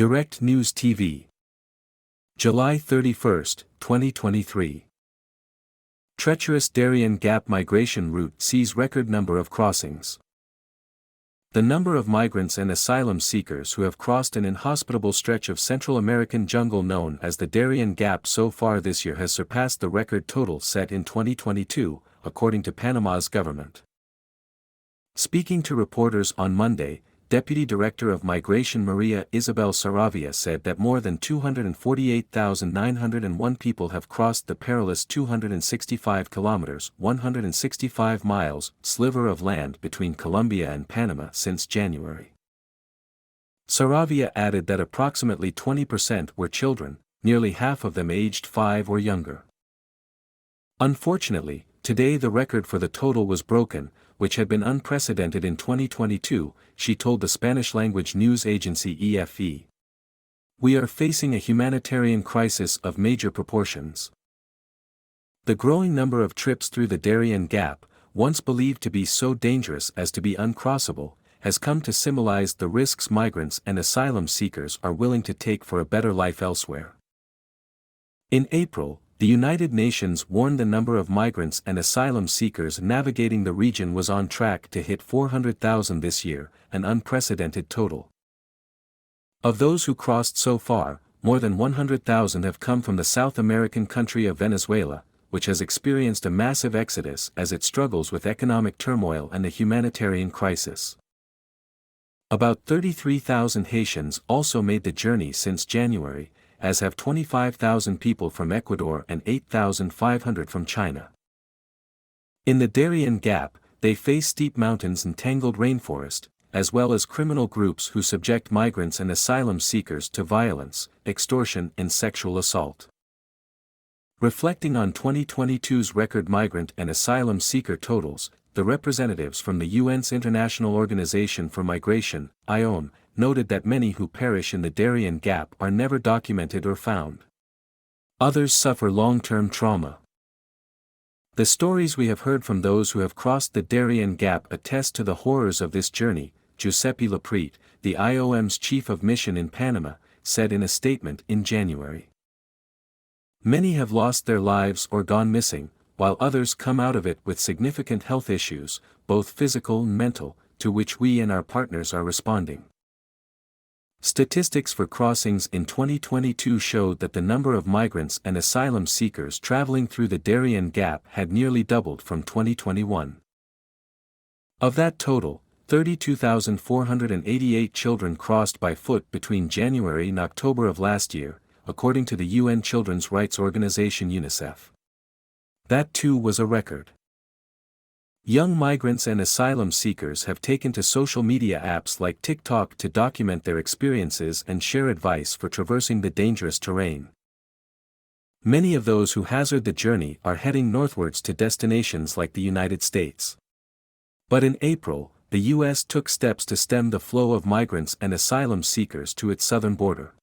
Direct News TV. July 31, 2023. Treacherous Darien Gap migration route sees record number of crossings. The number of migrants and asylum seekers who have crossed an inhospitable stretch of Central American jungle known as the Darien Gap so far this year has surpassed the record total set in 2022, according to Panama's government. Speaking to reporters on Monday, Deputy Director of Migration Maria Isabel Saravia said that more than 248,901 people have crossed the perilous 265 kilometers (165 miles) sliver of land between Colombia and Panama since January. Saravia added that approximately 20% were children, nearly half of them aged 5 or younger. Unfortunately, today the record for the total was broken, which had been unprecedented in 2022, she told the Spanish-language news agency EFE. We are facing a humanitarian crisis of major proportions. The growing number of trips through the Darien Gap, once believed to be so dangerous as to be uncrossable, has come to symbolize the risks migrants and asylum seekers are willing to take for a better life elsewhere. In April, the United Nations warned the number of migrants and asylum seekers navigating the region was on track to hit 400,000 this year, an unprecedented total. Of those who crossed so far, more than 100,000 have come from the South American country of Venezuela, which has experienced a massive exodus as it struggles with economic turmoil and a humanitarian crisis. About 33,000 Haitians also made the journey since January, as have 25,000 people from Ecuador and 8,500 from China. In the Darien Gap, they face steep mountains and tangled rainforest, as well as criminal groups who subject migrants and asylum seekers to violence, extortion and sexual assault. Reflecting on 2022's record migrant and asylum seeker totals, the representatives from the UN's International Organization for Migration, IOM, noted that many who perish in the Darien Gap are never documented or found. Others suffer long-term trauma. The stories we have heard from those who have crossed the Darien Gap attest to the horrors of this journey, Giuseppe Laprete, the IOM's chief of mission in Panama, said in a statement in January. Many have lost their lives or gone missing, while others come out of it with significant health issues, both physical and mental, to which we and our partners are responding. Statistics for crossings in 2022 showed that the number of migrants and asylum seekers traveling through the Darien Gap had nearly doubled from 2021. Of that total, 32,488 children crossed by foot between January and October of last year, according to the UN Children's Rights Organization UNICEF. That too was a record. Young migrants and asylum seekers have taken to social media apps like TikTok to document their experiences and share advice for traversing the dangerous terrain. Many of those who hazard the journey are heading northwards to destinations like the United States. But in April, the U.S. took steps to stem the flow of migrants and asylum seekers to its southern border.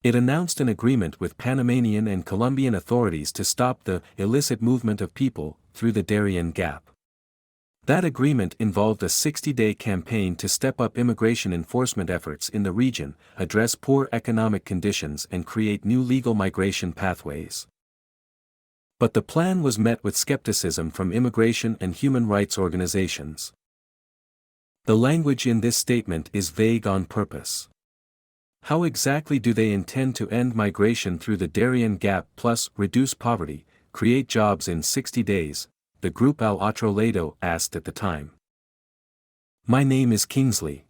It announced an agreement with Panamanian and Colombian authorities to stop the illicit movement of people through the Darien Gap. That agreement involved a 60-day campaign to step up immigration enforcement efforts in the region, address poor economic conditions and create new legal migration pathways. But the plan was met with skepticism from immigration and human rights organizations. The language in this statement is vague on purpose. How exactly do they intend to end migration through the Darien Gap plus reduce poverty, create jobs in 60 days, the group Al Otro Lado asked at the time. My name is Kingsley.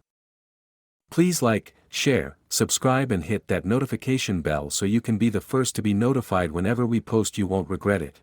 Please like, share, subscribe and hit that notification bell so you can be the first to be notified whenever we post. You won't regret it.